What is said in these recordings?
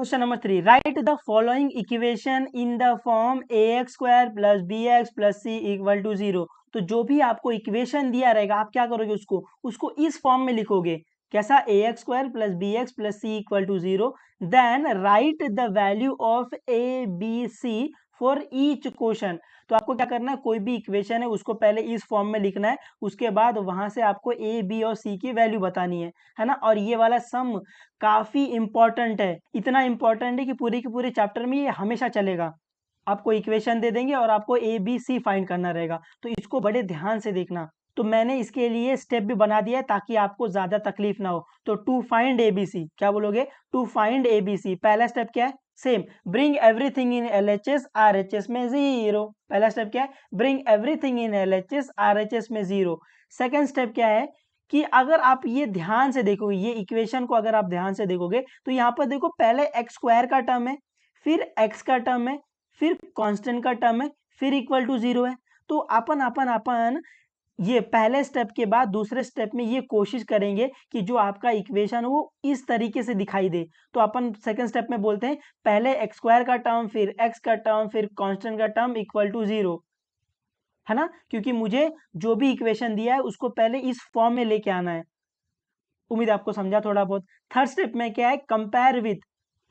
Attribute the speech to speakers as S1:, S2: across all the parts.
S1: Question number 3, write the following equation in the form ax square plus bx plus c equal to 0। तो जो भी आपको equation दिया रहेगा आप क्या करोगे, उसको इस फॉर्म में लिखोगे। कैसा? ax square plus bx plus c equal to 0। Then write the value of a b c for each question. तो आपको क्या करना है, कोई भी इक्वेशन है उसको पहले इस फॉर्म में लिखना है, उसके बाद वहां से आपको ए बी और सी की वैल्यू बतानी है ना। और ये वाला सम काफी इंपॉर्टेंट है, इतना इंपॉर्टेंट है कि पूरे के पूरे चैप्टर में ये हमेशा चलेगा। आपको इक्वेशन दे देंगे और आपको ए बी सी फाइंड करना रहेगा, तो इसको बड़े ध्यान से देखना। तो मैंने इसके लिए स्टेप भी बना दिया है ताकि आपको ज्यादा तकलीफ ना हो। तो टू फाइंड एबीसी, क्या बोलोगे? टू फाइंड एबीसी, पहला स्टेप क्या है? Same, bring everything in LHS RHS में 0। पहला स्टेप क्या है? Bring everything in LHS RHS में 0। सेकंड स्टेप क्या है कि अगर आप ये ध्यान से देखोगे, ये इक्वेशन को अगर आप ध्यान से देखोगे तो यहाँ पर देखो, पहले एक्स स्क्वायर का टर्म है, फिर एक्स का टर्म है, फिर कांस्टेंट का टर्म है, फिर इक्वल टू 0 है। तो अपन अपन अपन ये पहले स्टेप के बाद दूसरे स्टेप में ये कोशिश करेंगे कि जो आपका इक्वेशन वो इस तरीके से दिखाई दे। तो अपन सेकंड स्टेप में बोलते हैं पहले एक्स स्क्वायर का टर्म, फिर एक्स का टर्म, फिर कांस्टेंट का टर्म इक्वल टू 0, है ना। क्योंकि मुझे जो भी इक्वेशन दिया है उसको पहले इस फॉर्म में लेके आना है। उम्मीद आपको समझा थोड़ा बहुत। थर्ड स्टेप में क्या है? Compare with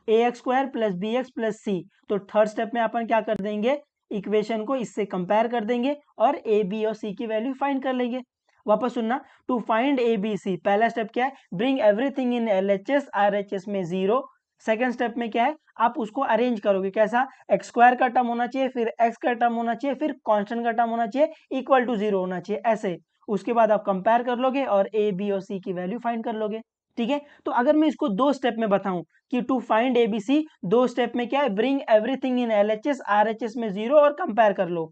S1: a x square plus b x plus c. तो थर्ड स्टेप में अपन क्या कर देंगे, इक्वेशन को इससे कंपेयर कर देंगे और ए बी और सी की वैल्यू फाइंड कर लेंगे। वापस सुनना, to find A B C पहला स्टेप क्या है? Bring everything in LHS RHS में 0। सेकंड स्टेप में क्या है? आप उसको अरेंज करोगे। कैसा? एक्स स्क्वायर का टर्म होना चाहिए, फिर एक्स का टर्म होना चाहिए, फिर कांस्टेंट का टर्म होना चाहिए, इक्वल टू 0 होना चाहिए, ऐसे। उसके बाद आप कंपेयर कर लोगे और ए बी और सी की वैल्यू फाइंड कर लोगे। ठीक है। तो अगर मैं इसको दो स्टेप में बताऊं कि टू फाइंड एबीसी, दो स्टेप में क्या है? Bring everything in LHS RHS में 0 और कंपेयर कर लो।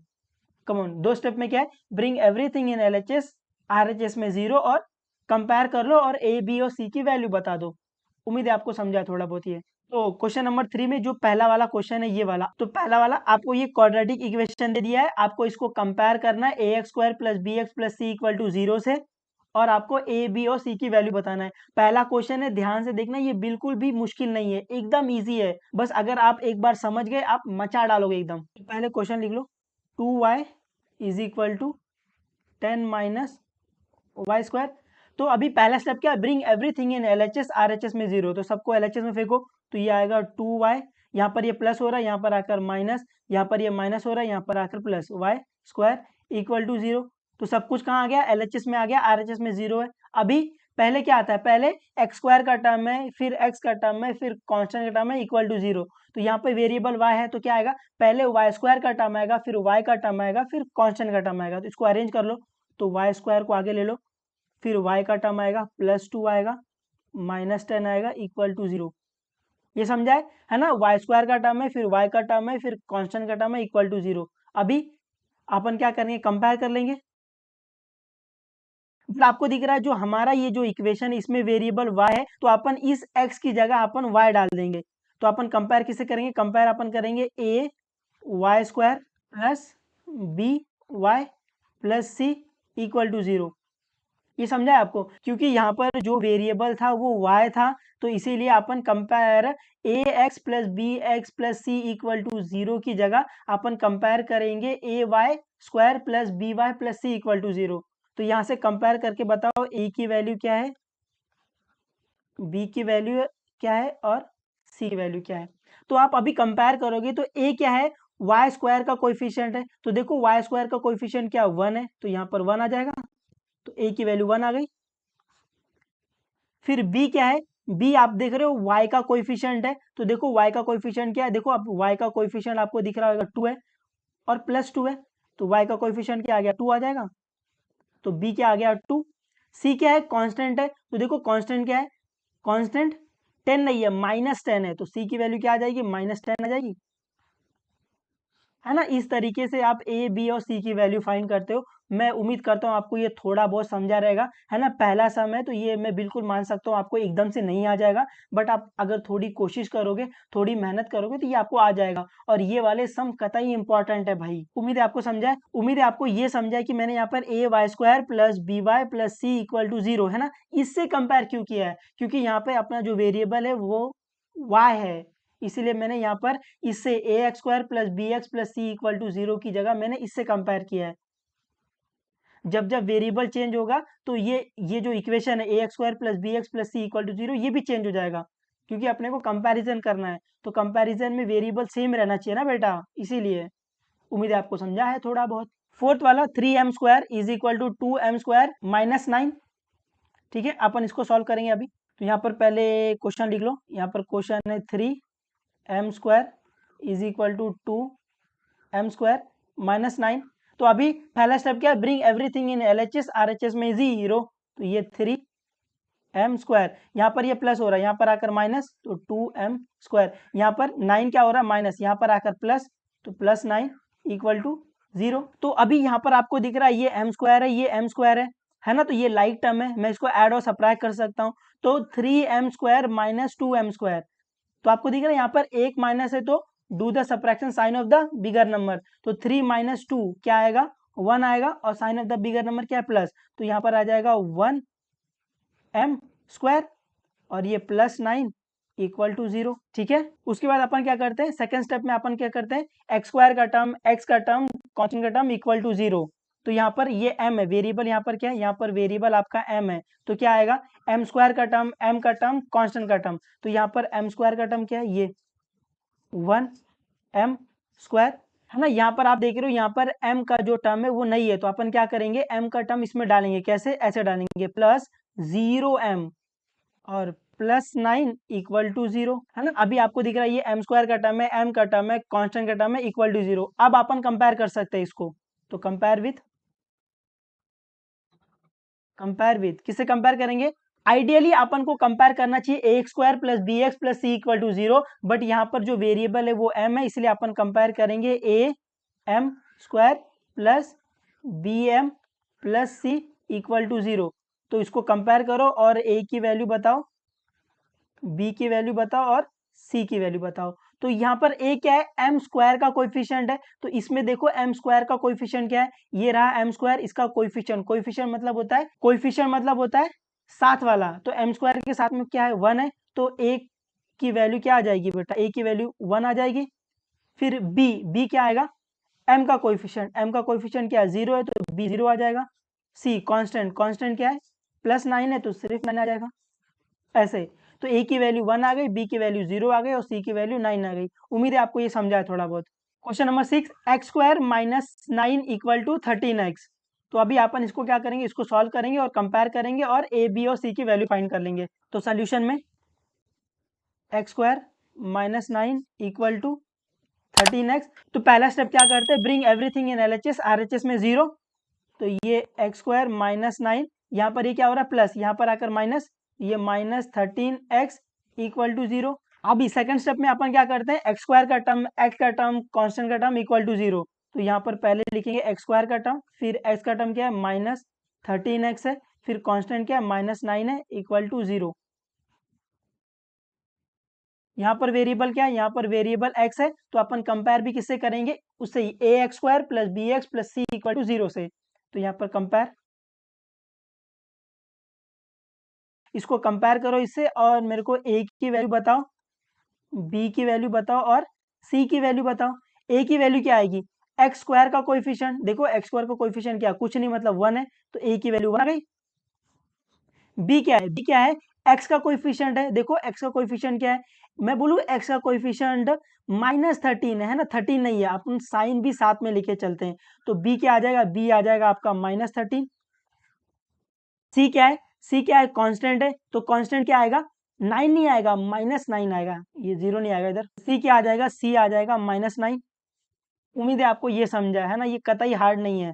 S1: कम ऑन, दो स्टेप में क्या है? Bring everything in LHS RHS में 0 और कंपेयर कर लो और ए बी और सी की वैल्यू बता दो। उम्मीद है आपको समझा थोड़ा बहुत ये। तो क्वेश्चन नंबर 3 में जो पहला वाला क्वेश्चन है ये वाला, तो पहला वाला आपको ये क्वाड्रेटिक इक्वेशन दे दिया है, आपको इसको कंपेयर करना है a x square plus b x plus c equal to 0 से, और आपको ए बी और सी की वैल्यू बताना है। पहला क्वेश्चन है, ध्यान से देखना, ये बिल्कुल भी मुश्किल नहीं है, एकदम इजी है। बस अगर आप एक बार समझ गए आप मचा डालोगे एकदम। पहले क्वेश्चन लिख लो, 2y is equal to 10 minus y square. तो अभी पहला स्टेप क्या है? Bring everything in LHS RHS में 0। तो सबको एलएचएस में फेंको, तो ये आएगा 2y, यहाँ पर ये प्लस हो रहा है, यहाँ पर आकर माइनस, यहाँ पर ये माइनस हो रहा है, यहाँ पर आकर plus, y square equal to 0। तो सब कुछ कहाँ आ गया? एलएचएस में आ गया, आरएचएस में 0 है। अभी पहले क्या आता है? पहले एक्स स्क्वायर का टर्म है, फिर एक्स का टर्म है, फिर कांस्टेंट का टर्म है, इक्वल टू 0। तो यहाँ पे वेरिएबल y है, तो क्या आएगा? पहले वाई स्क्वायर का टर्म आएगा, फिर y का टर्म आएगा, फिर कांस्टेंट का टर्म आएगा। तो इसको अरेंज कर लो, तो वाई स्क्वायर को आगे ले लो, फिर y का टर्म आएगा, +2 आएगा, -10 आएगा, इक्वल टू 0। ये समझा है ना? वाई स्क्वायर का टर्म है, फिर y का टर्म है, फिर कांस्टेंट का टर्म है, इक्वल टू 0। अभी अपन क्या करेंगे? कंपेयर कर लेंगे। मतलब आपको दिख रहा है जो हमारा ये जो इक्वेशन है इसमें वेरिएबल y है, तो अपन इस x की जगह अपन y डाल देंगे। तो अपन कंपेयर किसे करेंगे? कंपेयर अपन करेंगे a y square plus b y plus c equal to 0। ये समझा है आपको? क्योंकि यहाँ पर जो वेरिएबल था वो y था, तो इसीलिए अपन compare a x plus b x plus c equal to 0 की जगह अपन कंपेयर करेंगे a y square plus b y plus c equal to 0। तो यहाँ से कंपेयर करके बताओ ए की वैल्यू क्या है, बी की वैल्यू क्या है और सी की वैल्यू क्या है। तो आप अभी कंपेयर करोगे तो ए क्या है? वाई स्क्वायर का कोएफिशिएंट है, तो देखो वाई स्क्वायर का कोएफिशिएंट क्या? 1 है, तो यहाँ पर 1 आ जाएगा, तो ए की वैल्यू 1 आ गई। फिर b क्या है? b आप देख रहे हो y का कोएफिशिएंट है, तो देखो y का कोएफिशिएंट क्या है? देखो आप y का कोएफिशिएंट आपको दिख रहा होगा 2 है और +2 है, तो y का कोएफिशिएंट क्या आ गया? 2 आ जाएगा। तो b क्या आ गया? 2। c क्या है? कांस्टेंट है, तो देखो कांस्टेंट क्या है? कांस्टेंट 10 नहीं है, -10 है, तो c की वैल्यू क्या आ जाएगी? -10 आ जाएगी, है ना। इस तरीके से आप ए बी और सी की वैल्यू फाइंड करते हो। मैं उम्मीद करता हूँ आपको ये थोड़ा बहुत समझा रहेगा, है ना। पहला सम है तो ये मैं बिल्कुल मान सकता हूँ आपको एकदम से नहीं आ जाएगा, बट आप अगर थोड़ी कोशिश करोगे, थोड़ी मेहनत करोगे तो ये आपको आ जाएगा। और ये वाले सम कतई इंपॉर्टेंट है भाई। उम्मीद है आपको समझा है, उम्मीद है आपको ये समझा है कि मैंने यहाँ पर a y square plus b y plus c equal to 0, है ना, इससे कंपेयर क्यों किया है? क्योंकि यहाँ पे अपना जो वेरिएबल है वो y है, इसीलिए मैंने यहाँ पर इससे a x square plus b x plus c equal to 0 की जगह मैंने इससे कंपेयर किया है। जब जब वेरिएबल चेंज होगा तो ये जो इक्वेशन है a x square plus b x plus c equal to 0 ये भी चेंज हो जाएगा, क्योंकि अपने को कंपैरिजन करना है, तो कंपैरिजन में वेरिएबल सेम रहना चाहिए ना बेटा, इसीलिए। उम्मीद है आपको समझा है थोड़ा बहुत। फोर्थ वाला 3m square is equal to 2m square minus 9। ठीक है, अपन इसको सॉल्व करेंगे अभी। तो यहाँ पर पहले क्वेश्चन लिख लो। यहाँ पर क्वेश्चन है 3m square is equal to 2m square minus 9। तो अभी पहला स्टेप क्या है, bring everything in LHS RHS में 0। तो ये 3m स्क्वायर, यहाँ पर ये प्लस हो रहा है, यहाँ पर आकर माइनस, तो 2m स्क्वायर। यहाँ पर 9 क्या हो रहा है, माइनस, यहाँ पर आकर प्लस, तो प्लस 9 इक्वल टू 0। तो अभी यहाँ पर आपको दिख रहा है ये m स्क्वायर है, ये m स्क्वायर है ना, तो ये लाइक टर्म है, मैं इसको ऐड और सब्ट्रैक्ट कर सकता हूँ। तो 3m square minus 2m square, तो आपको दिख रहा है यहाँ पर एक माइनस है, तो do the subtraction sign of the bigger number. तो 3 माइनस 2 क्या आएगा, 1 आएगा, और sign of the bigger number क्या है, प्लस, तो यहाँ पर आ जाएगा 1m स्क्वायर, और ये प्लस 9 इक्वल टू 0। ठीक है, उसके बाद अपन क्या करते हैं, सेकंड स्टेप में अपन क्या करते हैं, एक्स स्क्वायर का टर्म, एक्स का टर्म, कांस्टेंट का टर्म इक्वल टू 0। तो यहाँ पर ये m है, वेरिएबल यहाँ पर क्या है, यहाँ पर वेरिएबल आपका m है, तो क्या आएगा, m स्क्वायर का टर्म, m का टर्म, कांस्टेंट का टर्म। तो यहाँ पर m स्क्वायर का टर्म क्या है, ये 1m स्क्वायर है ना। यहाँ पर आप देख रहे हो, यहाँ पर m का जो टर्म है वो नहीं है, तो अपन क्या करेंगे, m का टर्म इसमें डालेंगे, कैसे, ऐसे डालेंगे, प्लस 0m और प्लस 9 इक्वल टू 0 है ना। अभी आपको दिख रहा है ये m स्क्वायर का टर्म है, m का टर्म है, कांस्टेंट का टर्म है, इक्वल टू 0। अब अपन कंपेयर कर सकते हैं इसको, तो कंपेयर विथ किससे कंपेयर करेंगे, आइडियली अपन को कंपेयर करना चाहिए a x square plus b x plus c equal to 0, but यहाँ पर जो वेरिएबल है वो m है, इसलिए अपन कंपेयर करेंगे a m square plus b m plus c equal to 0। तो इसको कंपेयर करो और a की वैल्यू बताओ, b की वैल्यू बताओ और c की वैल्यू बताओ। तो यहाँ पर a क्या है, m स्क्वायर का कोएफिशिएंट है, तो इसमें देखो m स्क्वायर का कोएफिशिएंट क्या है, ये रहा m स्क्वायर, इसका कोएफिशिएंट, कोएफिशिएंट मतलब होता है, कोएफिशिएंट मतलब होता है साथ वाला, तो m स्क्वायर के साथ में क्या है, 1 है, तो a की वैल्यू क्या आ जाएगी बेटा, a की वैल्यू 1 आ जाएगी। फिर b क्या आएगा, m का कोएफिशिएंट क्या है, 0 है, तो b 0 आ जाएगा। c कांस्टेंट क्या है, प्लस 9 है, तो सिर्फ 9 आ जाएगा, ऐसे। तो a की वैल्यू 1 आ गई, b की वैल्यू 0 आ गई, और c की वैल्यू 9 आ गई। उम्मीद है आपको ये समझा है थोड़ा बहुत। Question number 6, x square minus 9 equal to 13x। तो अभी अपन इसको क्या करेंगे, इसको सॉल्व करेंगे और कंपेयर करेंगे और a b और c की वैल्यू फाइंड कर लेंगे। तो सोल्यूशन में x square minus 9 equal to 13x, तो पहला स्टेप क्या करते हैं, bring everything in LHS RHS में 0। तो ये एक्स स्क्वायर माइनस 9, यहाँ पर ये क्या हो रहा है, प्लस, यहाँ पर आकर माइनस, ये माइनस 13x इक्वल टू 0। अभी सेकंड स्टेप में अपन क्या करते हैं, एक्स स्क्वायर का टर्म, एक्स का टर्म, कांस्टेंट का टर्म इक्वल टू 0। तो यहाँ पर पहले लिखेंगे एक्स स्क्वायर का टर्म, फिर एक्स का टर्म क्या है, माइनस 13x है, फिर कांस्टेंट क्या है, माइनस 9 है, इक्वल टू 0। यहाँ पर वेरिएबल क्या है, यहाँ पर वेरिएबल x है, तो अपन कंपेयर भी किससे करेंगे, उससे a x square plus b x plus c equal to 0 से। तो यहाँ पर कंपेयर, इसको कंपेयर करो इससे, और मेरे को a की वैल्यू बताओ, b की वैल्यू बताओ और c की वैल्यू बताओ। a की वैल्यू क्या आएगी, एक्स स्क्वायर का कोएफिशिएंट, देखो एक्स स्क्वायर का कोएफिशिएंट क्या, कुछ नहीं, मतलब 1 है, तो a की वैल्यू 1 आ गई। b क्या है, x का कोएफिशिएंट है, देखो x का कोएफिशिएंट क्या है, मैं बोलूँ x का कोएफिशिएंट माइनस 13 है ना, 13 नहीं है, अपन साइन भी साथ में लेके चलते हैं, तो b क्या आ जाएगा, b आ जाएगा आपका माइनस 13। c क्या है, c क्या है, कांस्टेंट है, तो कांस्टेंट क्या आएगा, 9 नहीं आएगा, माइनस 9 आएगा, ये 0 नहीं आएगा इधर। c क्या आ जाएगा, c आ जाएगा माइनस 9। उम्मीद है आपको ये समझा है ना, ये कतई हार्ड नहीं है।